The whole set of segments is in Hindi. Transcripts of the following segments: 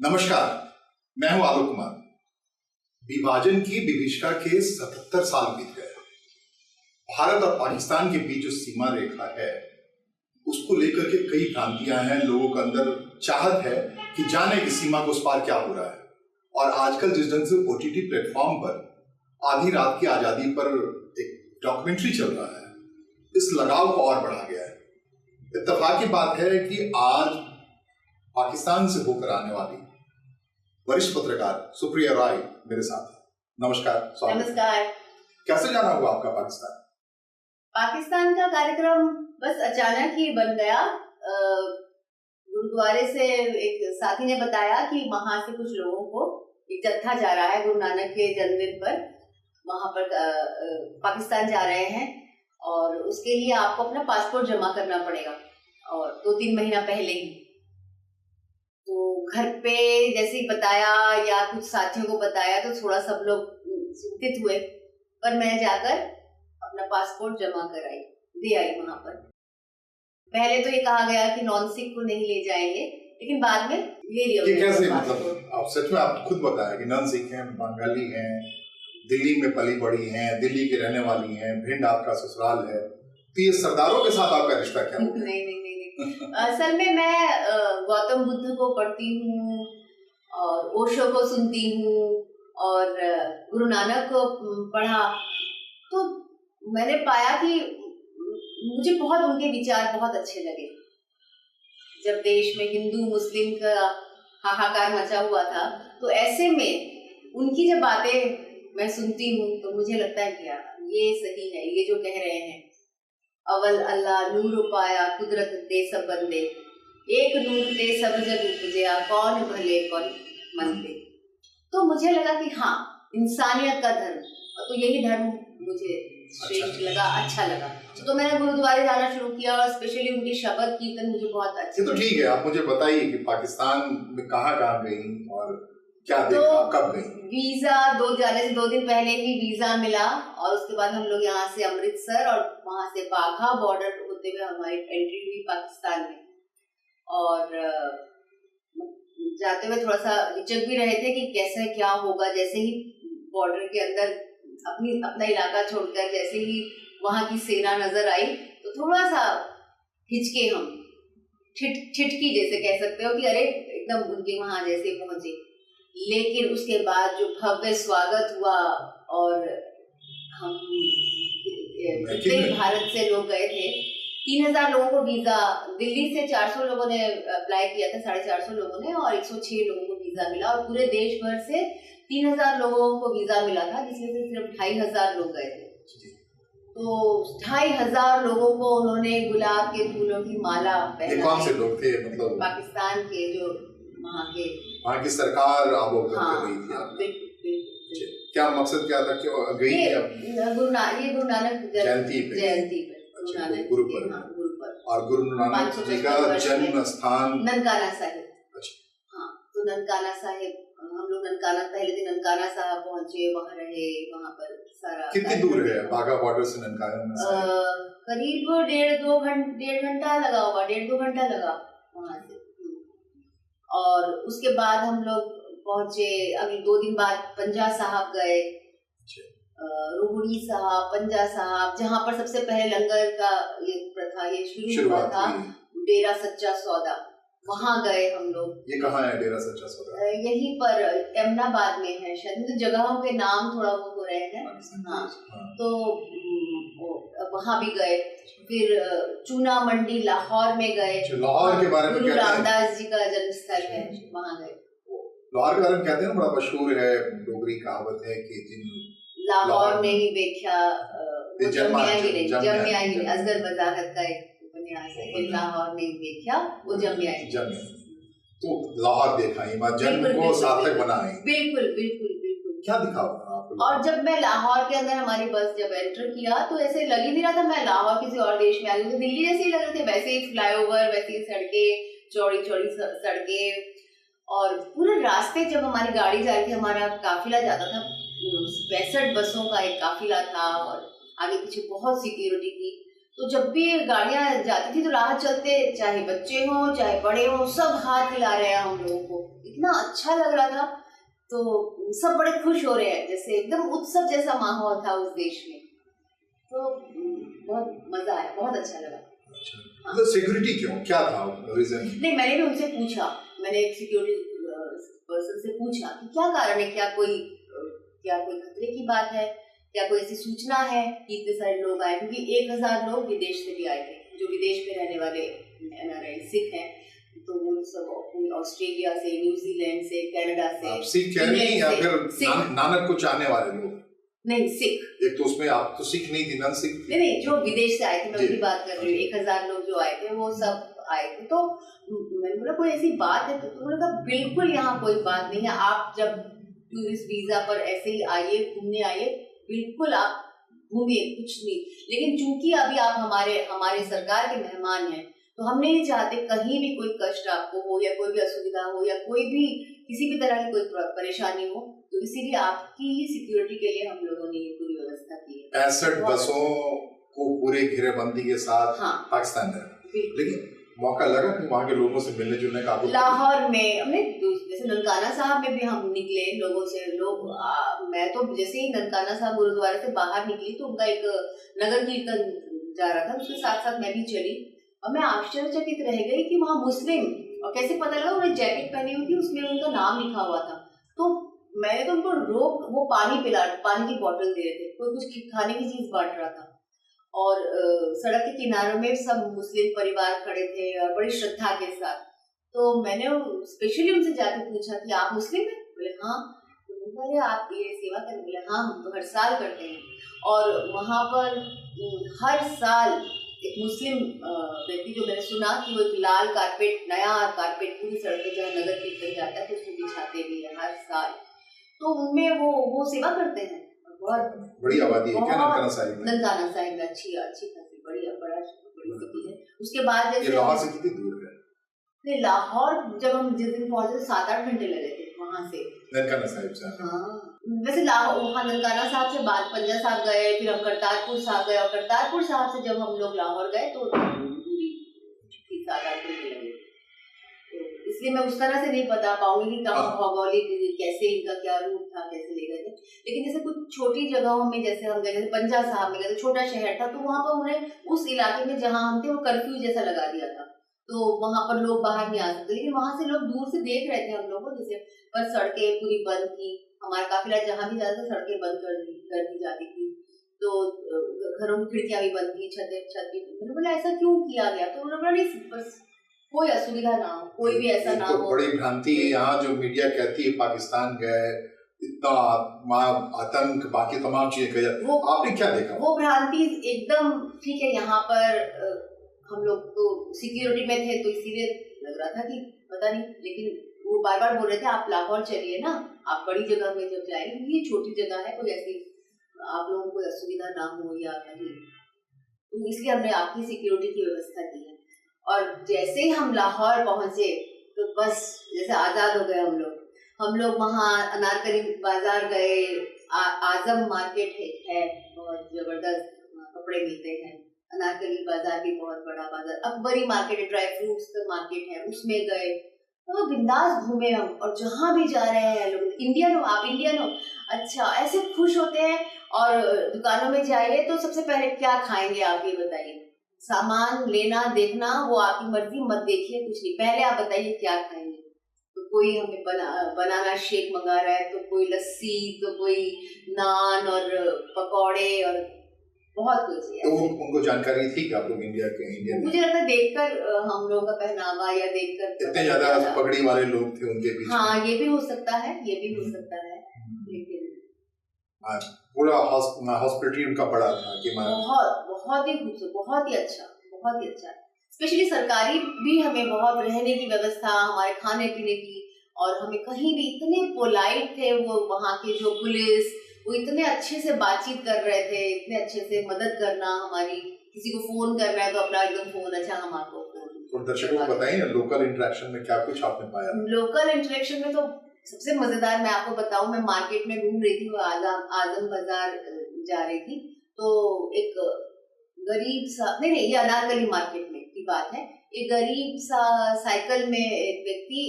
नमस्कार, मैं हूं आलोक कुमार। विभाजन की विभीषिका के 77 साल बीत गए। भारत और पाकिस्तान के बीच जो सीमा रेखा है उसको लेकर के कई भ्रांतियां हैं। लोगों के अंदर चाहत है कि जाने की सीमा को उस पार क्या हो रहा है। और आजकल जिस ढंग से ओटीटी प्लेटफॉर्म पर आधी रात की आजादी पर एक डॉक्यूमेंट्री चल रहा है, इस लगाव को और बढ़ा गया है। इत्तेफाक की बात है कि आज पाकिस्तान से होकर आने वाली वरिष्ठ पत्रकार सुप्रिया राय मेरे साथ है। नमस्कार। नमस्कार। कैसे जाना हुआ आपका पाकिस्तान? पाकिस्तान का कार्यक्रम बस अचानक ही बन गया। गुरुद्वारे से एक साथी ने बताया कि वहां से कुछ लोगों को एक जत्था जा रहा है, गुरु नानक के जन्मदिन पर वहां पर पाकिस्तान जा रहे हैं और उसके लिए आपको अपना पासपोर्ट जमा करना पड़ेगा और 2-3 महीना पहले ही। तो घर पे जैसे ही बताया या कुछ साथियों को बताया तो थोड़ा सब लोग चिंतित हुए, पर मैं जाकर अपना पासपोर्ट जमा कराई, दे आई वहां पर। पहले तो ये कहा गया कि नॉन सिख को नहीं ले जाएंगे, लेकिन बाद में ले लिया। ये कैसे, मतलब आप सच में आप खुद बताया कि नॉन सिख हैं, बंगाली हैं, दिल्ली में पली बड़ी हैं, दिल्ली की रहने वाली हैं, भिंड आपका ससुराल है, तो ये सरदारों के साथ आपका रिश्ता क्या हुआ? नहीं। असल में मैं गौतम बुद्ध को पढ़ती हूँ और ओशो को सुनती हूँ और गुरु नानक को पढ़ा, तो मैंने पाया कि मुझे बहुत उनके विचार बहुत अच्छे लगे। जब देश में हिंदू मुस्लिम का हाहाकार मचा हुआ था, तो ऐसे में उनकी जब बातें मैं सुनती हूँ तो मुझे लगता है कि यार ये सही है, ये जो कह रहे हैं, अवल अल्लाह नूर पाया कुदरत दे सब बंदे, एक नूर ते सब जग उपजया, कौन भले कौन मंदे। तो मुझे लगा कि हाँ, इंसानियत का धर्म, तो यही धर्म मुझे श्रेष्ठ लगा, अच्छा लगा। तो मैंने गुरुद्वारे जाना शुरू किया और स्पेशली उनके शब्द कीर्तन मुझे बहुत अच्छे। तो ठीक है, आप मुझे बताइए कि पाकिस्तान में कहाँ गई और क्या देखा, कब गई? वीजा जाने से 2 दिन पहले ही वीजा मिला और उसके बाद हम लोग यहाँ से अमृतसर और वहां से बाघा बॉर्डर होते हुए हमारी एंट्री हुई पाकिस्तान में। और जाते हुए थोड़ा सा हिचक भी रहे थे कि कैसे क्या होगा। जैसे ही बॉर्डर के अंदर अपना इलाका छोड़कर जैसे ही वहां की सेना नजर आई तो थोड़ा सा हिचके हम, ठिठकी जैसे कह सकते हो कि अरे एकदम उनके वहां जैसे पहुंचे। लेकिन उसके बाद जो भव्य स्वागत हुआ और हम जितने भारत से लोग गए थे, 3000 लोगों को वीजा, दिल्ली से 400 लोगों ने अप्लाई किया था, 450 लोगों ने, और 106 लोगों को वीजा मिला और पूरे देश भर से 3000 लोगों को वीजा मिला था, जिसमें से सिर्फ 2500 लोग गए थे। तो 2500 लोगों को उन्होंने गुलाब के फूलों की माला पहनाई। कौन से लोग थे? मतलब पाकिस्तान के जो वहाँ की सरकार अवॉर्ड कर रही थी। बिल्कुल। क्या मकसद क्या था कि गई? ये गुरु नानक जयंती पे, गुरु पर। और गुरु नानक जी का जन्म स्थान ननकाना साहिब। हाँ, तो ननकाना साहिब हम लोग पहले दिन ननकाना साहब पहुंचे, वहाँ रहे, वहाँ पर सारा। कितनी दूर है बाघा बॉर्डर से ननकाना? करीब 1.5 घंटा लगा होगा, 1.5-2 घंटा लगा वहाँ से। और उसके बाद हम लोग पहुंचे, अभी 2 दिन बाद पंजा साहब गए, रोहड़ी साहब, पंजा साहब, जहाँ पर सबसे पहले लंगर का ये प्रथा ये शुरू हुआ था, डेरा सच्चा सौदा, वहाँ गए हम लोग। ये कहाँ है डेरा सच्चा सौदा? यहीं पर एमनाबाद में है शायद, तो जगहों के नाम थोड़ा वो हो रहे हैं। हाँ, तो वहाँ भी गए। फिर चूना मंडी लाहौर में गए, लाहौर के बारे में गुरु रामदास जी का जन्म स्थल है, वहाँ गए। लाहौर के बारे में कहते हैं ना, बड़ा मशहूर है, डोगरी कहावत है कि जिन लाहौर नहीं देखा जमिया ही नहीं, असगर बजारत का एक उपन्यास है, लाहौर नहीं देखा वो जमिया ही। तो लाहौर देखा ही, जन्म को सार्थक बनाए। बिल्कुल। क्या दिखा आपको? और जब मैं लाहौर के अंदर हमारी बस जब एंटर किया तो ऐसे लग ही नहीं रहा था मैं लाहौर किसी और देश में आ गई। दिल्ली जैसे ही लग रहे थे, वैसे ही फ्लाईओवर, वैसे ही सड़कें, चौड़ी सड़कें, और पूरे रास्ते जब हमारी गाड़ी जा रही थी, हमारा काफिला जाता था, 65 बसों का एक काफिला था और आगे पीछे बहुत सिक्योरिटी थी। तो जब भी गाड़ियां जाती थी तो राह चलते, चाहे बच्चे हों चाहे बड़े हों, सब हाथ हिला रहे हैं हम लोगों को, इतना अच्छा लग रहा था। तो सब बड़े खुश हो रहे हैं, जैसे एकदम उत्सव जैसा माहौल था उस देश में। तो बहुत मजा आया, बहुत अच्छा लगा। मतलब सिक्योरिटी क्यों, क्या था रीजन? नहीं, मैंने भी उनसे पूछा, मैंने एक सिक्योरिटी पर्सन से पूछा कि क्या कारण है, क्या कोई खतरे की बात है, क्या कोई ऐसी सूचना है कि इतने सारे लोग आए, क्योंकि 1000 लोग विदेश से भी आए थे, जो विदेश में रहने वाले NRI सिख हैं। तो वो सब ऑस्ट्रेलिया से, न्यूजीलैंड से, कनाडा से। आप सिख कह रही हैं या फिर नानक को चाहने वाले लोग? नहीं, सिख। एक तो उसमें आप तो सिख नहीं थी, नन सिख थी। नहीं, जो विदेश से आए थे, मैं उनकी बात कर रही हूँ। 1000 लोग जो आए थे वो सब आए थे। तो मैंने बोला कोई ऐसी बात है? तो उन्होंने कहा बिल्कुल यहाँ कोई बात नहीं है, आप जब टूरिस्ट वीजा पर ऐसे ही आइए, घूमने आइए, बिल्कुल आप घूमिए, कुछ नहीं। लेकिन चूंकि अभी आप हमारे सरकार के मेहमान हैं, तो हम नहीं चाहते कहीं भी कोई कष्ट आपको हो या कोई भी असुविधा हो या कोई भी किसी भी तरह की कोई परेशानी हो, तो इसीलिए आपकी ही सिक्योरिटी के लिए हम लोगों ने ये पूरी व्यवस्था की है। 65 बसों को पूरे घेरेबंदी के साथ पाकिस्तान में, लेकिन मौका लगा कि वहाँ के लोगों से मिलने जुलने का? लाहौर में हमने जैसे ननकाना साहब में भी हम निकले लोगों से, मैं तो जैसे ही ननकाना साहब गुरुद्वारे से बाहर निकली तो उनका एक नगर कीर्तन जा रहा था, उसके साथ साथ मैं भी चली और मैं आश्चर्यचकित रह गई कि वहाँ मुस्लिम, और कैसे पता लगा, उन्हें जैकेट पहनी हुई थी, उसमें उनका नाम लिखा हुआ था। तो मैंने तो उनको वो पानी की बोतल दे रहे थे, कोई कुछ खाने की चीज बांट रहा था, और सड़क के किनारों में सब मुस्लिम परिवार खड़े थे और बड़ी श्रद्धा के साथ। तो मैंने स्पेशली उनसे जाके पूछा कि आप मुस्लिम हैं? बोले हाँ। तो बोले आप ये सेवा करने? बोले हाँ, हम तो हर साल करते हैं। और वहाँ पर हर साल एक मुस्लिम व्यक्ति, जो मैंने सुना कि वो एक लाल कारपेट, नया कारपेट पूरी सड़क पे जहाँ नगर कीर्तन जाता है तो उसको बिछाते भी है हर साल। तो उनमें वो सेवा करते हैं। बहुत बड़ी आबादी है क्या ननकाना साहिब में? ननकाना साहिब में अच्छी खासी बड़ी सिटी है। उसके बाद जैसे ये लाहौर से कितनी दूर है? नहीं, लाहौर जब हम जिस दिन पहुंचे 7-8 घंटे लगे थे वहाँ से, ननकाना साहिब से। हाँ, वैसे लाहौर वहाँ ननकाना साहब से बाद पंजा साहब गए, फिर हम करतारपुर साहब गए, और करतारपुर साहब से जब हम लोग लाहौर गए तो दूरी 7-8 घंटे लगे। इसलिए मैं उस तरह से नहीं बता पाऊंगी कि कहाँ भौगोलिक कैसे इनका क्या रूट था, कैसे ले गए थे। लेकिन जैसे कुछ छोटी जगहों में जैसे हम गए, जैसे पंजा साहब में गए, छोटा शहर था, तो वहाँ पर उन्हें उस इलाके में जहाँ हम थे वो कर्फ्यू जैसा लगा दिया था, तो वहाँ पर लोग बाहर नहीं आ सकते। लेकिन वहाँ से लोग दूर से देख रहे थे हम लोग को, जैसे पर सड़कें पूरी बंद थी, हमारा काफिला जहाँ भी जाता था सड़कें बंद कर दी जाती थी, तो घरों की खिड़कियां भी बंद थी, छत भी। मैंने बोला ऐसा क्यों किया गया? तो उन्होंने बोला नहीं, बस कोई असुविधा ना हो, कोई भी ऐसा ना हो। बड़ी भ्रांति है यहाँ जो मीडिया कहती है पाकिस्तान गए, इतना आतंक, बाकी तमाम चीजें कही, आपने क्या देखा? वो भ्रांति एकदम ठीक है। यहाँ पर हम लोग तो सिक्योरिटी में थे तो इसीलिए लग रहा था कि पता नहीं, लेकिन वो बार बार बोल रहे थे आप लाहौर चलिए ना, आप बड़ी जगह में जब जाएंगे, ये छोटी जगह है, कोई ऐसी आप लोगों को असुविधा ना हो या नहीं, तो इसलिए हमने आपकी सिक्योरिटी की व्यवस्था की है। और जैसे ही हम लाहौर पहुंचे तो बस जैसे आजाद हो गए हम लोग वहाँ अनारकली बाजार गए, आजम मार्केट है बहुत जबरदस्त, कपड़े मिलते हैं। अनारकली बाजार भी बहुत बड़ा बाजार, अकबरी मार्केट है, ड्राई फ्रूट्स का मार्केट है, उसमें गए, तो बिंदास घूमे हम। और जहाँ भी जा रहे हैं लोग, इंडियन हो आप, इंडियन हो, अच्छा, ऐसे खुश होते हैं। और दुकानों में जाइए तो सबसे पहले क्या खाएंगे आप ये बताइए, सामान लेना देखना वो आपकी मर्जी, मत देखिए कुछ नहीं, पहले आप बताइए क्या खाएंगे। तो कोई हमें बनाना शेक मंगा रहा है, तो कोई लस्सी, तो कोई नान और पकौड़े और बहुत कुछ। तो उनको जानकारी थी कि आप लोग इंडिया के इंडियन? मुझे लगता है देखकर हम लोगों का पहनावा या देखकर इतने ज्यादा पगड़ी वाले लोग थे उनके बीच। हाँ, ये भी हो सकता है, ये भी हो सकता है। लेकिन पूरा हॉस्पिटल उनका बड़ा था कि बहुत ही खूबसूरत, बहुत ही अच्छा। स्पेशली सरकारी भी हमें बहुत रहने की व्यवस्था, हमारे खाने पीने की, और हमें कहीं भी इतने पोलाइट थे वो वहाँ के जो पुलिस, वो इतने अच्छे से बातचीत कर रहे थे, इतने अच्छे से मदद करना हमारी, किसी को फोन करना है तो अपना एकदम फोन, अच्छा हम आपको फोन। दर्शकों को बताइए लोकल इंटरेक्शन में क्या कुछ आपने पाया? लोकल इंटरेक्शन में तो सबसे मजेदार मैं आपको बताऊं, मैं मार्केट में घूम रही थी, वो आजम बाजार जा रही थी, तो एक गरीब सा, नहीं नहीं, ये अनारकली मार्केट में की बात है। एक गरीब सा साइकिल में एक व्यक्ति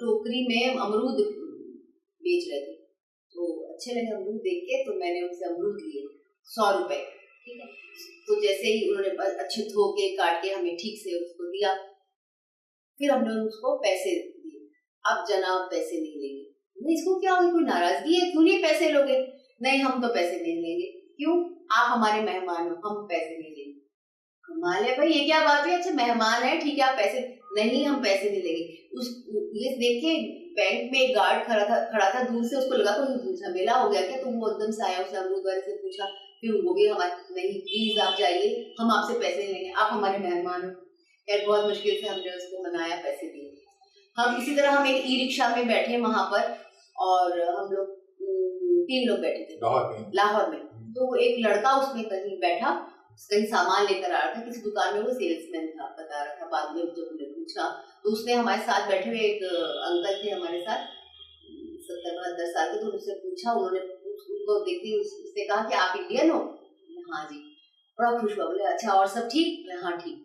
टोकरी में अमरूद बेच रहे थे, तो अच्छे लगे अमरूद देख के, तो मैंने उनसे अमरूद लिए 100 रुपए, ठीक है। तो जैसे ही उन्होंने अच्छे धो के काट के हमें ठीक से उसको दिया, फिर हमने उसको पैसे दिए। अब जनाब पैसे नहीं लेंगे। इसको क्या हो, कोई नाराजगी है, क्यों नहीं पैसे लोगे? नहीं, हम तो पैसे नहीं लेंगे। क्यों? आप हमारे मेहमान हो, हम पैसे नहीं लेंगे। कमाल है भाई, ये क्या बात है? अच्छा मेहमान है, ठीक है, आप पैसे नहीं, हम पैसे नहीं लेंगे। उस ये देख के बैंक में एक गार्ड खड़ा था, दूर से उसको लगा कोई झमेला हो गया क्या, तो वो एकदम से आया, उसने अमरूद वाले से पूछा, फिर वो भी हमारे, नहीं प्लीज आप जाइए, हम आपसे पैसे नहीं लेंगे, आप हमारे मेहमान हो। यार बहुत मुश्किल से हमने उसको मनाया, पैसे दिए। हम इसी तरह हम एक ई रिक्शा में बैठे वहां पर, और हम लोग 3 लोग बैठे थे लाहौर में। तो एक लड़का उसमें कहीं बैठा, कहीं सामान लेकर आ रहा था, किसी दुकान में वो सेल्समैन था, बता रहा था। बाद में जब हमने पूछा तो उसने हमारे साथ बैठे हुए एक अंकल थे हमारे साथ, 70-72 साल के, तो उनसे पूछा, उन्होंने उनको देखते उसने कहा कि आप इंडियन हो? हाँ जी। बड़ा खुश हुआ, बोले अच्छा और सब ठीक? हाँ ठीक।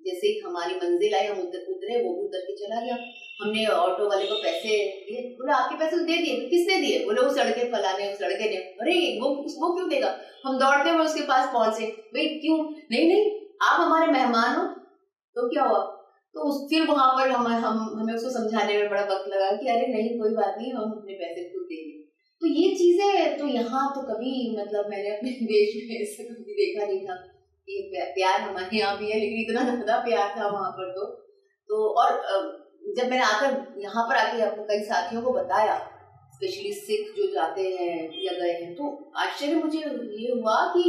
जैसे ही हमारी मंजिल आई, हम उतरे, वो भी उतर के चला गया। हमने ऑटो वाले को पैसे दिए, बोले आपके पैसे दे दिए? किसने दिए? बोले वो सड़के फलाने, उस लड़के ने। अरे वो क्यों देगा? हम दौड़ते हुए उसके पास पहुंचे, भाई क्यों? नहीं आप हमारे मेहमान हो। तो क्या हुआ? तो फिर वहां पर हमें उसको समझाने में बड़ा वक्त लगा कि अरे नहीं कोई बात नहीं, हम अपने पैसे खुद देंगे। तो ये चीजें तो यहाँ तो कभी, मतलब मैंने अपने देश में ऐसे कभी देखा नहीं था। ये प्यार हमारे यहाँ भी है, लेकिन इतना ज्यादा प्यार था वहां पर। तो और जब मैंने आकर यहाँ पर आके अपने कई साथियों को बताया, स्पेशली सिख जो जाते हैं या गए हैं, तो आश्चर्य मुझे ये हुआ कि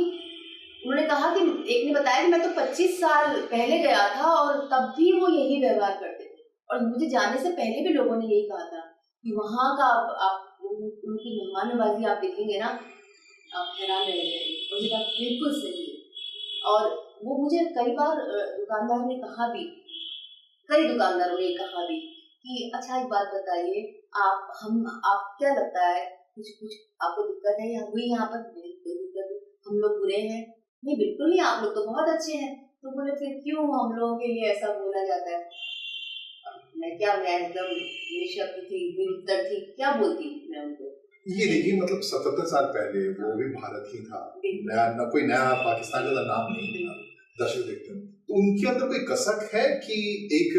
उन्होंने कहा कि एक ने बताया कि मैं तो 25 साल पहले गया था और तब भी वो यही व्यवहार करते थे, और मुझे जाने से पहले भी लोगों ने यही कहा था कि वहाँ का आप उनकी मेहमान नवाजी आप देखेंगे ना, आप हैरान रह जाएंगे। और ये बात बिल्कुल सही है। और वो मुझे कई बार दुकानदार ने कहा भी, कई दुकानदारों ने कहा भी कि अच्छा एक बात बताइए, आप क्या लगता है, कुछ आपको दिक्कत है या हुई यहाँ पर? नहीं कोई दिक्कत नहीं। हम लोग बुरे हैं? नहीं बिल्कुल नहीं, आप लोग तो बहुत अच्छे हैं। तो बोले फिर क्यों हम लोगों के लिए ऐसा बोला जाता है? मैं एकदम निशब्द थी, निरुत्तर थी, क्या बोलती मैं उनको? ये देखिए, मतलब 77 साल पहले वो भी भारत ही था, न कोई नया पाकिस्तान का नाम नहीं था, दर्शक देखते हैं। तो उनके अंदर कोई कसक है कि एक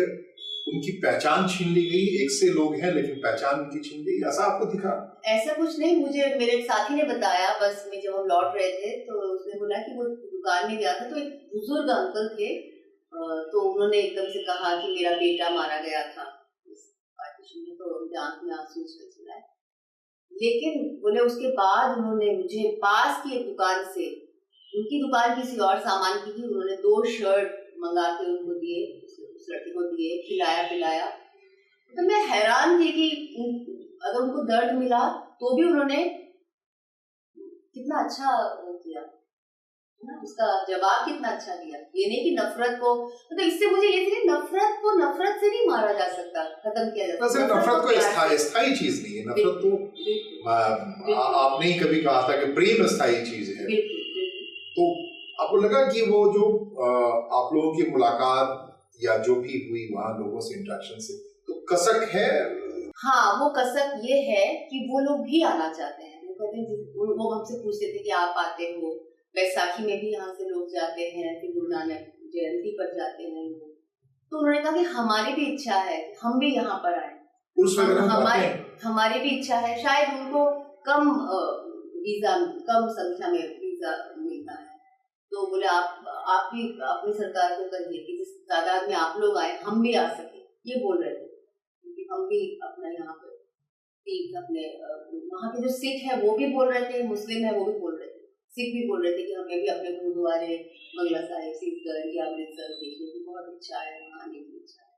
उनकी पहचान छीन ली गई, एक से लोग हैं लेकिन पहचान उनकी छीन गई, ऐसा आपको दिखा? ऐसा कुछ नहीं, मुझे मेरे एक साथी ने बताया बस में, जब हम लौट रहे थे तो उसने बोला कि वो दुकान में गया था, तो एक बुजुर्ग अंकल थे, तो उन्होंने एकदम से कहा कि मेरा बेटा मारा गया था इस पार्टीशन में, तो उनके आंख में आंसू चला है। लेकिन बोले उसके बाद उन्होंने मुझे पास की एक दुकान से, उनकी दुकान किसी और सामान की थी, उन्होंने 2 शर्ट मंगा के उनको दिए, उस लड़के को दिए, खिलाया पिलाया। तो मैं हैरान थी कि अगर उनको दर्द मिला तो भी उन्होंने कितना अच्छा किया ना, उसका जवाब कितना अच्छा दिया। ये नहीं कि नफरत को, मतलब इससे मुझे ये थी, नफरत को नफरत से नहीं मारा जा सकता, खत्म किया जा सकता। नफरत को स्थायी चीज नहीं है, नफरत तो आपने ही कभी कहा था कि प्रेम स्थायी चीज है। तो आपको लगा कि वो जो आप लोगों की मुलाकात या जो भी हुई वहाँ लोगों से इंटरेक्शन से, तो कसक है? हाँ, वो कसक ये है कि वो लोग भी आना चाहते हैं। वो कहते हैं, वो हमसे पूछते थे कि आप आते हो, बैसाखी में भी यहाँ से लोग जाते हैं, फिर गुरु नानक जयंती पर जाते हैं। तो उन्होंने कहा कि हमारी भी इच्छा है, हम भी यहाँ पर आए। हमारी भी इच्छा है, शायद उनको कम संख्या में वीजा मिलता है। तो बोले आप भी अपनी सरकार को कहिए कि जिस तादाद में आप लोग आए, हम भी आ सके, ये बोल रहे थे। क्योंकि हम भी अपना यहाँ पर अपने वहाँ के जो सिख है वो भी बोल रहे थे, मुस्लिम है वो भी बोल रहे थे, सिख भी बोल रहे थे कि हमें भी अपने गुरुद्वारे मंगला साहिब, सीसगढ़ या अमृतसर देखने की बहुत इच्छा है, वहाँ आने की इच्छा है।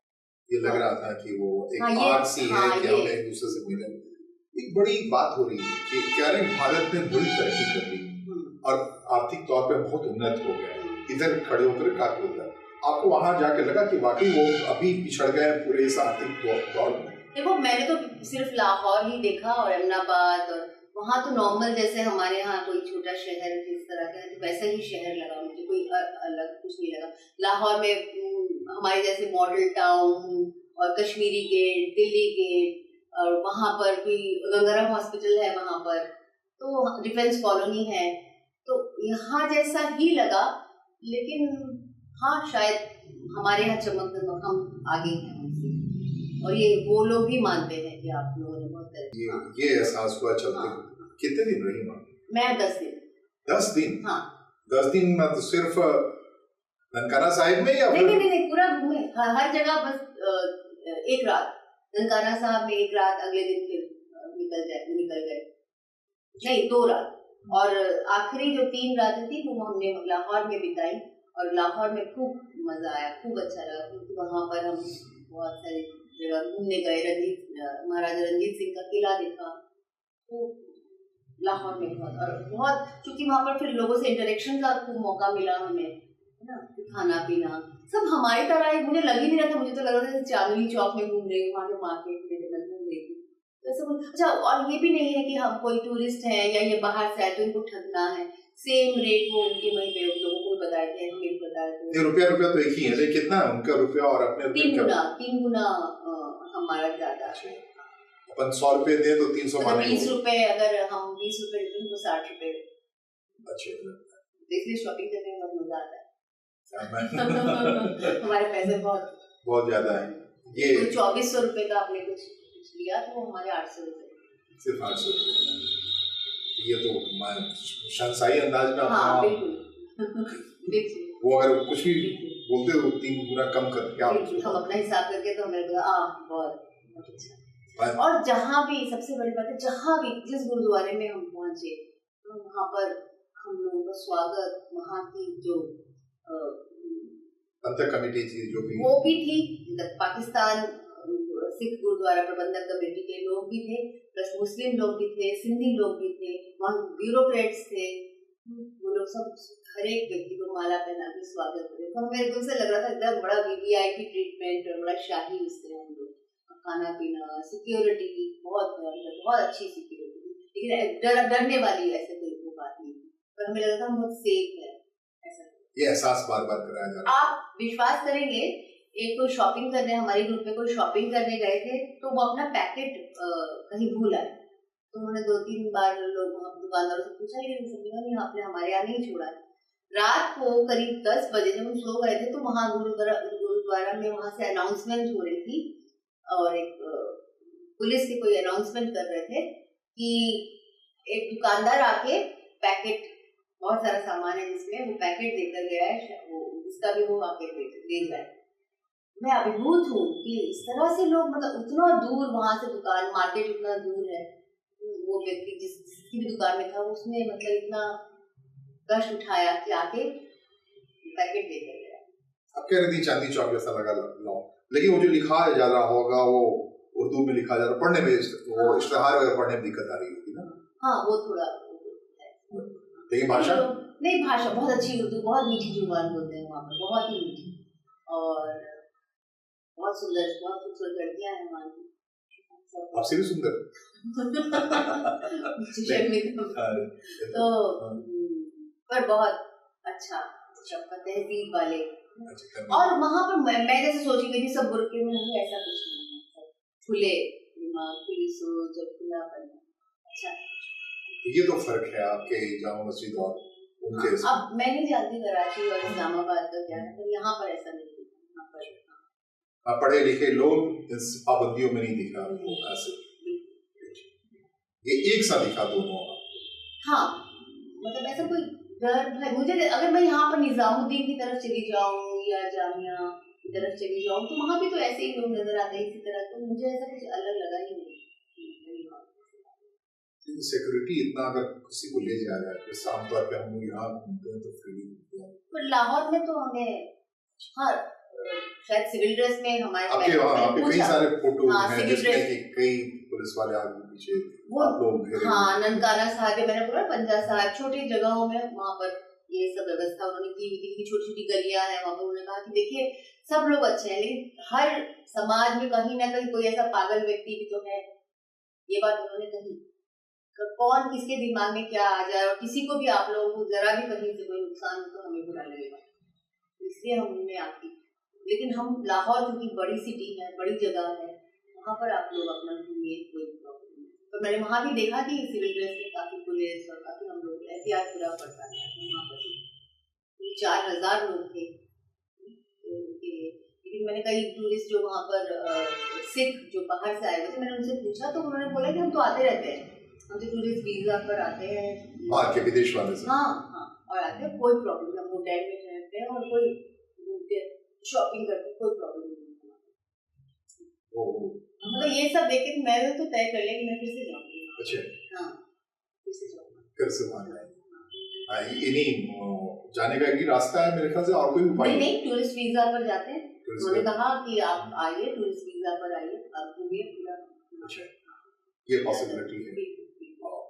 ये लग रहा था कि वो एक आग सी है कि हम एक दूसरे से मिले। एक बड़ी बात हो रही है कि क्या रहे, भारत ने बड़ी तरक्की कर ली और आर्थिक तौर पे बहुत उन्नत हो गया, इधर खड़े होकर काफी होता है। आपको वहां जाके लगा कि वाकई वो अभी पिछड़ गए पूरे इस आर्थिक दौर में? देखो, मैंने तो सिर्फ लाहौर ही देखा और अहमदाबाद, और वहाँ तो नॉर्मल जैसे हमारे यहाँ कोई छोटा शहर जिस तरह का है तो वैसा ही शहर लगा मुझे, कोई अलग कुछ नहीं लगा। लाहौर में हमारे जैसे मॉडल टाउन और कश्मीरी गेट, दिल्ली गेट, और वहाँ पर भी गंगाराम हॉस्पिटल है वहाँ पर, तो डिफेंस कॉलोनी है, तो यहाँ जैसा ही लगा। लेकिन हाँ, शायद हमारे यहाँ चमक दमक हम आगे हैं उनसे, और ये वो लोग भी मानते हैं कि आप लोगों ने बहुत ये एहसास हुआ चलते। कितने दिन रही वहाँ? मैं 10 दिन। 10 दिन? हाँ। 10 दिन में तो सिर्फ ननकाना साहिब में या नहीं, पूरा घूमे हर जगह, बस एक रात ननकाना साहब में, एक रात, अगले दिन फिर निकल गए। नहीं, 2 रात, और आखिरी जो 3 रातें थी वो हमने लाहौर में बिताई, और लाहौर में खूब मजा आया, खूब अच्छा लगा, क्योंकि वहाँ पर हम बहुत सारी जगह घूमने गए। महाराजा रंजीत सिंह का किला देखा, तो लाहौर में बहुत क्योंकि वहाँ पर फिर लोगों से इंटरेक्शन का खूब मौका मिला हमें, है ना, खाना पीना सब हमारी तरह ही। मुझे लग ही नहीं रहा था, मुझे तो लग रहा था चांदनी चौक में घूम रही हूँ, वहाँ के मार्केट में घूम रही थी, ऐसा कुछ। अच्छा, और ये भी नहीं है कि हम कोई टूरिस्ट हैं या ये बाहर से आए तो इनको ठगना है, सेम रेट वो उनके वहीं पे लोगों को बताए थे, हमें बताए थे। रुपया तो एक ही है, लेकिन कितना है उनका रुपया और अपने 3 गुना हमारा ज्यादा है। अपन 100 रुपए दे तो 300 माने, 20 रुपए, अगर हम 20 रुपए देते तो 60 रुपए। अच्छे, इसलिए शॉपिंग करने में बहुत मजा आता है। हमारे पैसे बहुत ज्यादा है। ये 2400 रुपए का आपने कुछ लिया तो हमारे 800 रुपए, सिर्फ 800 रुपए। ये तो शंसाई अंदाज में। हाँ, बिल्कुल। वो अगर कुछ भी बोलते हो 3 गुना कम करके हम अपना हिसाब करके तो हमें बहुत अच्छा। और जहाँ भी, सबसे बड़ी बात है, जहाँ भी जिस गुरुद्वारे में हम पहुंचे तो वहाँ पर हम लोगों का स्वागत, वहाँ की जो अंतर कमेटी थी जो भी, वो भी थी, पाकिस्तान सिख गुरुद्वारा प्रबंधक कमेटी के लोग भी थे, प्लस मुस्लिम लोग भी थे, सिंधी लोग भी थे, वहाँ ब्यूरोक्रेट्स थे, वो लोग सब हर एक व्यक्ति को माला पहना के स्वागत करे। तो हमें एकदम से लग रहा था एकदम बड़ा वीवीआईपी ट्रीटमेंट और बड़ा शाही उससे हम लोग, खाना पीना, सिक्योरिटी बहुत अच्छी सिक्योरिटी, लेकिन डरने वाली ऐसे कोई बात नहीं, पर हमें लगा था बहुत सेफ है ऐसा। ये एहसास बार बार कराया जा रहा है। आप विश्वास करेंगे, एक कोई शॉपिंग करने, हमारे ग्रुप में कोई शॉपिंग करने गए थे, तो वो अपना पैकेट कहीं भूल आए, तो उन्होंने 2-3 बार लोग दुकानदारों से पूछा, लेकिन नहीं, आपने हमारे यहाँ नहीं छोड़ा है। रात को करीब 10 बजे जब हम सो गए थे तो वहाँ गुरुद्वारा में वहाँ से अनाउंसमेंट हो रही थी, और एक पुलिस के कोई अनाउंसमेंट कर रहे थे कि एक दुकानदार आके पैकेट, बहुत सारा सामान है जिसमें, वो पैकेट देकर गया है, वो जिसका भी वो आके दे जाए। मैं अभिभूत हूँ कि इस तरह से लोग, मतलब उतना दूर वहां से दुकान, मार्केट इतना दूर है, वो व्यक्ति जिसकी भी दुकान में था उसने मतलब इतना कष्ट उठाया कि आके पैकेट देकर गया। अब कह रही थी चांदनी चौक जैसा लगा लो, लेकिन वो जो लिखा जा रहा होगा वो उर्दू में लिखा जा रहा, पढ़ने में वो इश्तिहार वगैरह पढ़ने में दिक्कत आ रही होगी ना? हाँ, वो थोड़ा, लेकिन भाषा नहीं, भाषा बहुत अच्छी, उर्दू बहुत मीठी जुबान बोलते हैं वहाँ पर, बहुत ही मीठी, और बहुत सुंदर, बहुत खूबसूरत लड़कियां हैं वहाँ की, आपसे भी सुंदर। तो पर बहुत अच्छा सबका तहजीब वाले। और वहाँ पर मैं जैसे सोची गई थी सब बुरके में नहीं, ऐसा कुछ नहीं है, खुले दिमाग, खुली सोच, जब खुलापन। अच्छा, ये तो फर्क है आपके जामा मस्जिद और उनके। अब मैं नहीं जानती कराची और इस्लामाबाद का क्या है, पर यहाँ पर ऐसा नहीं है। पढ़े लिखे लोग इस पाबंदियों में नहीं दिखा आपको ऐसे, ये एक सा दिखा दोनों। हाँ, मतलब ऐसा कोई डर भय, मुझे अगर मैं यहाँ पर निजामुद्दीन की तरफ चली जाऊँ या जामिया की तरफ चली जाऊँ तो वहाँ भी तो ऐसे ही लोग नजर आते हैं इसी तरह, तो मुझे ऐसा कुछ अलग लगा ही नहीं। सिक्योरिटी इतना अगर किसी को ले जाया जाए, जैसे आमतौर पे हम लोग यहाँ घूमते हैं तो फ्रीली, पर लाहौर में तो हमें, हाँ, शायद सिविल ड्रेस में हमारे आपके वहाँ पे कई सारे फोटो हैं जिसमें कि कई पुलिस वाले आगे पीछे वो लोग, हाँ, ननकाना साहब, मैंने बोला पंजा साहब, छोटी जगहों में वहाँ पर ये सब व्यवस्था उन्होंने की हुई थी, छोटी छोटी गलियां हैं वहाँ पर। उन्होंने कहा कि देखिए सब लोग अच्छे हैं, लेकिन हर समाज में कहीं ना कहीं कोई ऐसा पागल व्यक्ति भी तो है, ये बात उन्होंने कही। कौन किसके दिमाग में क्या आ जाए, और किसी को भी आप लोगों को जरा भी कहीं से कोई नुकसान हो तो हमें बुरा लगेगा, इसलिए हमने आपकी। लेकिन हम लाहौर जो कि बड़ी सिटी है, बड़ी जगह है, वहाँ पर आप लोग अपना घूमिए, कोई प्रॉब्लम नहीं। तो मैंने वहाँ भी देखा कि सिविल ड्रेस में काफी पुलिस और काफी हम लोग एहतियात पूरा पड़ता है वहाँ पर। 4,000 लोग थे उनके लिए। लेकिन मैंने कई टूरिस्ट जो वहाँ पर सिख जो बाहर से आए हुए थे, मैंने उनसे पूछा तो उन्होंने बोला कि हम तो आते रहते हैं, हम तो टूरिस्ट वीजा पर आते हैं बाहर के विदेश वाले से। हाँ हाँ, और आते हैं, कोई प्रॉब्लम नहीं, हम होटल में रहते हैं और कोई घूमते शॉपिंग करते, कोई प्रॉब्लम नहीं। मतलब ये सब देख के मैंने तो तय कर लिया कि मैं फिर से जाऊंगी। अच्छा, हाँ फिर से जाऊंगा, फिर से वहाँ जाएंगे। इन्हीं जाने का एक ही रास्ता है मेरे ख्याल से, और कोई उपाय नहीं, टूरिस्ट वीजा पर जाते हैं। उन्होंने कहा कि आप आइए, टूरिस्ट वीजा पर आइए, आप घूमिए पूरा। अच्छा, ये पॉसिबिलिटी है।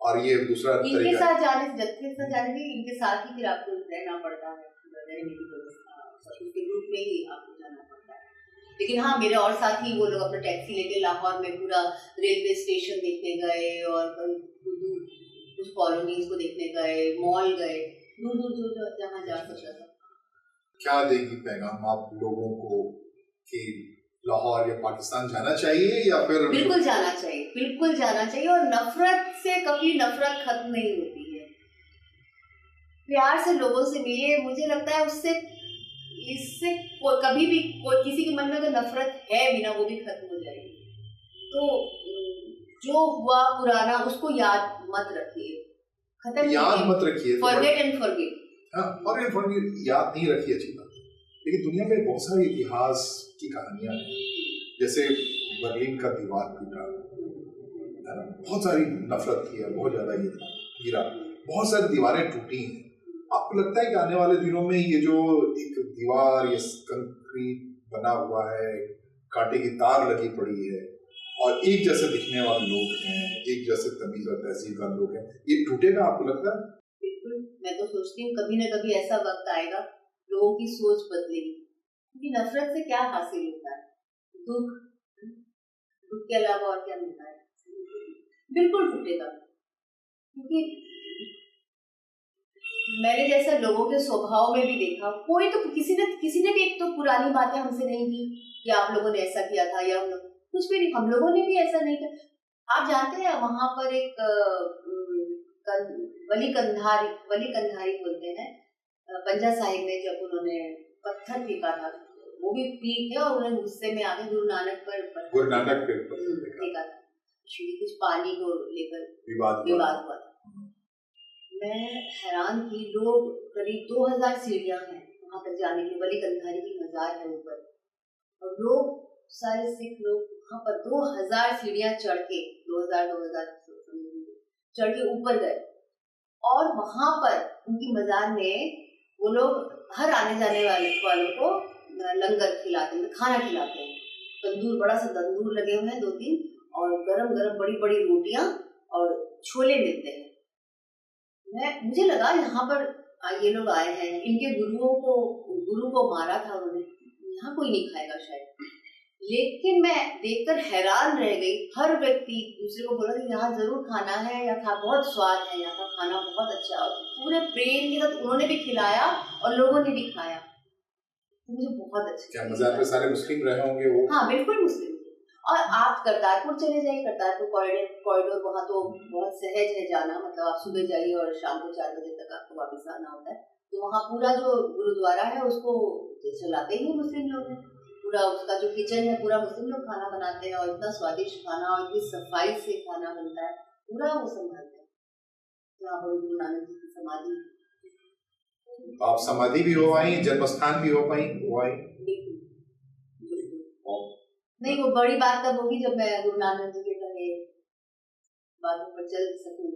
और ये दूसरा इनके साथ जाने से, जत्थे से जाने से इनके साथ ही फिर आपको रहना पड़ता है, रहने की व्यवस्था उसके ग्रुप में ही आपको जाना पड़ता है। लेकिन हाँ, मेरे और साथी वो लोग अपना टैक्सी लेके लाहौर में पूरा रेलवे स्टेशन देखने गए, और कुछ कॉलोनीज को देखने गए, मॉल गए, दूर दूर दूर जहाँ जा सकता था। क्या देगी पैगाम आप लोगों को कि लाहौर या पाकिस्तान जाना चाहिए, या फिर? बिल्कुल जाना चाहिए, बिल्कुल जाना चाहिए, और नफरत से कभी नफरत खत्म नहीं होती है। प्यार से लोगों से मिलिए, मुझे लगता है उससे इससे कभी भी कोई किसी के मन में अगर नफरत है भी ना, वो भी खत्म हो जाएगी। तो जो हुआ पुराना उसको याद मत रखिए, खत्म याद मत रखिए, फॉरगेट एंड फॉरगिव। हाँ, फॉरगेट फॉरगिव, याद नहीं रखिए, अच्छी बात है। लेकिन दुनिया में बहुत सारे इतिहास की कहानियां हैं, जैसे बर्लिन का दीवार टूटा, बहुत सारी नफरत थी, बहुत ज्यादा ये था गिरा, बहुत सारी दीवारें टूटी हैं। आपको लगता है कि आने वाले दिनों में ये जो एक दीवार या कंक्रीट बना हुआ है, कांटे की तार लगी पड़ी है, और एक जैसे दिखने वाले लोग हैं, एक जैसे तमीज और तहजीब वाले लोग हैं, ये टूटेगा? आपको लगता है? बिल्कुल, मैं तो सोचती हूँ कभी न कभी ऐसा वक्त आएगा, लोगों की सोच बदलेगी, क्योंकि नफरत से क्या हासिल होता है? दुख, दुख के अलावा और क्या मिलता है? बिल्कुल टूटेगा, क्योंकि मैंने जैसा लोगों के स्वभाव में भी देखा, कोई तो किसी ने भी एक तो पुरानी बातें हमसे नहीं की कि आप लोगों ने ऐसा किया था, या हम लोग कुछ भी नहीं, हम लोगों ने भी ऐसा नहीं किया। आप जानते हैं वहां पर एक वली कंधारी बोलते हैं, पंजा साहिब में जब उन्होंने पत्थर फेंका था, वो भी पीक है, और उन्होंने गुस्से में आके गुरु नानक पे फेंका था, कुछ पानी को लेकर विवाद हुआ था। मैं हैरान थी, लोग करीब 2000 सीढ़ियां हैं वहां तक जाने के लिए, वली कंधारी की मजार है ऊपर, और लोग सारे सिख लोग वहां पर 2000 सीढ़ियां चढ़ के 2000 चढ़ के ऊपर गए, और वहां पर उनकी मजार में वो लोग हर आने जाने वालों को लंगर खिलाते हैं, खाना खिलाते हैं। तंदूर, बड़ा सा तंदूर लगे हुए हैं 2-3, और गरम गरम बड़ी बड़ी रोटियां और छोले मिलते हैं। मुझे लगा यहाँ पर ये लोग आए हैं, इनके गुरु को मारा था उन्होंने, यहाँ कोई नहीं खाएगा शायद। लेकिन मैं देखकर हैरान रह गई, हर व्यक्ति दूसरे को बोला कि यहाँ जरूर खाना है, यहाँ बहुत स्वाद है, यहाँ का खाना बहुत अच्छा, और पूरे प्रेम के साथ उन्होंने भी खिलाया और लोगों ने भी खाया, तो मुझे बहुत अच्छा। क्या मजार पे सारे मुस्लिम रहे होंगे वो? हाँ बिल्कुल मुस्लिम। और आप करतारपुर चले जाइए, करतारपुर कॉरिडोर वहाँ तो बहुत सहज है जाना, मतलब आप सुबह जाइए और शाम को 4 बजे तक आपको वापस आना होता है। तो वहाँ पूरा जो गुरुद्वारा है उसको चलाते ही मुस्लिम लोग हैं, पूरा उसका जो किचन है पूरा मुस्लिम लोग खाना बनाते हैं, और इतना स्वादिष्ट खाना और इतनी सफाई से खाना बनता है, पूरा वो संभालते हैं। यहाँ पर गुरु नानक जी की समाधि, आप समाधि भी हो आई, जन्मस्थान भी हो पाई? नहीं, वो बड़ी बात तब होगी जब मैं गुरु नानक जी के कहे बातों पर चल सकूं,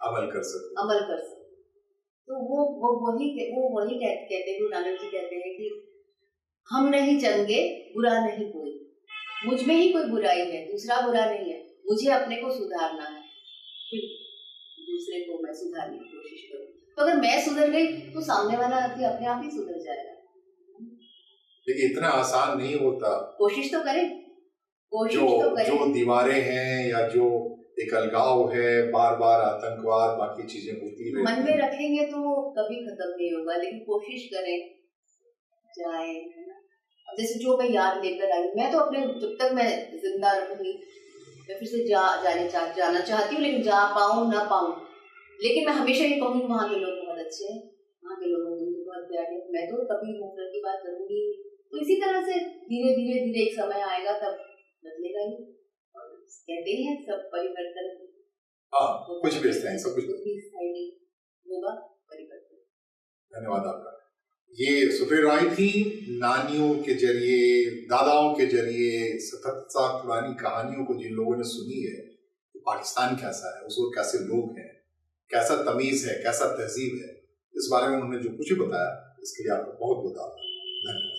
अमल कर सकूं। तो वो वही कहते, गुरु नानक जी कहते हैं कि हम नहीं चंगे, बुरा नहीं कोई, मुझ में ही कोई बुराई है, दूसरा बुरा नहीं है, मुझे अपने को सुधारना है, फिर दूसरे को मैं सुधारने की कोशिश करूँ। तो अगर मैं सुधर गई तो सामने वाला अपने आप ही सुधर जाएगा। लेकिन इतना आसान नहीं होता। कोशिश तो करें, जो दीवारें हैं या जो एक अलगाव है, बार बार आतंकवाद, बाकी चीजें होती रहती मन में हैं। रखेंगे तो वो कभी खत्म नहीं होगा, लेकिन कोशिश करें जाए, है ना। अब जैसे जो मैं याद लेकर आई, मैं तो अपने जब तक मैं जिंदा रहूंगी मैं फिर से जाना चाहती हूँ, लेकिन जा पाऊँ ना पाऊँ, लेकिन मैं हमेशा ये कहूँगी वहाँ के लोग बहुत अच्छे हैं, वहाँ के लोगों ने मुझे बहुत प्यार दिया। मैं तो कभी नफरत की बात करूंगी। तो इसी तरह से धीरे धीरे धीरे एक समय आएगा तब बदलेगा ही। और कहते हैं सब परिवर्तन हाँ, कुछ भी स्थायी, सब कुछ भी स्थायी नहीं होगा, परिवर्तन। धन्यवाद आपका। ये सुप्रिया राय थी, नानियों के जरिए, दादाओं के जरिए 77 साल पुरानी कहानियों को जिन लोगों ने सुनी है कि पाकिस्तान कैसा है, उस वक्त कैसे लोग हैं, कैसा तमीज है, कैसा तहजीब है, इस बारे में उन्होंने जो कुछ भी बताया, इसके लिए आपको बहुत बहुत आभार। धन्यवाद।